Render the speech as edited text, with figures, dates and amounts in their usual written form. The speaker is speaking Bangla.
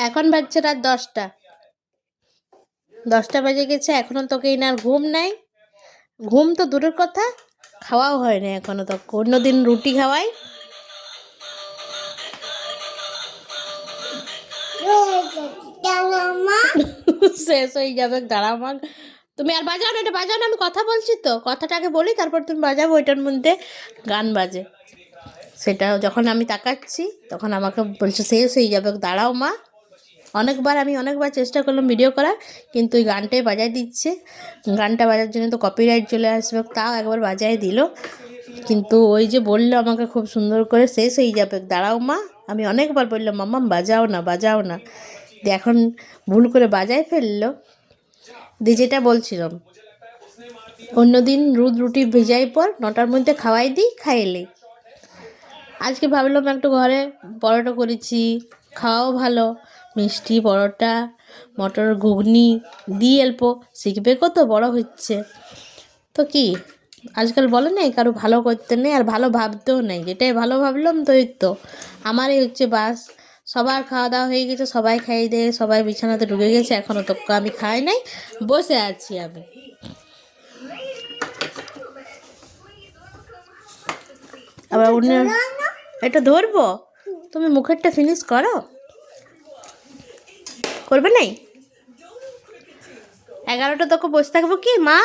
এখন বাজছে রাত 10টা। 10টা বেজে গেছে, এখনো তোকে না ঘুম নাই। ঘুম তো দূরের কথা, খাওয়াও হয় না এখনো। তো অন্যদিন রুটি খাওয়াই, শেষ হয়ে যাবে। দাঁড়াও মা, তুমি আর বাজাও না, এটা বাজাও না, আমি কথা বলছি তো, কথাটাকে বলি তারপর তুমি বাজাবো। ওইটার মধ্যে গান বাজে, সেটা যখন আমি তাকাচ্ছি তখন আমাকে বলছে শেষ হয়ে যাবে, দাঁড়াও মা। আমি অনেকবার চেষ্টা করলাম ভিডিও করার, কিন্তু ওই গানটাই বাজায় দিচ্ছে। গানটা বাজার জন্য তো কপিরাইট চলে আসবে, তাও একবার বাজায় দিল। কিন্তু ওই যে বললো আমাকে খুব সুন্দর করে শেষ হয়ে যাবে, দাঁড়াও মা। আমি অনেকবার বললাম মাম্মা বাজাও না বাজাও না, এখন ভুল করে বাজায় ফেললো। দিয়ে যেটা বলছিলাম, অন্যদিন রুটি ভেজাই পর 9টার মধ্যে খাওয়াই দিই, খাইলে। আজকে ভাবলাম একটু ঘরে পরোটা করেছি, খাওয়াও ভালো, মিষ্টি পরোটা, মটর ঘুগনি দিয়ে অল্প শিখবে, কত বড় হচ্ছে তো। কি আজকাল বলে নেই কারো ভালো করতে নেই, আর ভালো ভাবতেও নেই। যেটাই ভালো ভাবলাম তো এই তো আমারই হচ্ছে বাস। সবার খাওয়া দাওয়া হয়ে গেছে, সবাই খাইয়ে দিয়ে সবাই বিছানাতে ঢুকে গেছে, এখনও তো আমি খাই নাই, বসে আছি আমি। আবার অন্য এটা ধরবো, তুমি মুখেরটা ফিনিশ করো, করবে নাই? 11টা তোকে বসে থাকবো কি মা?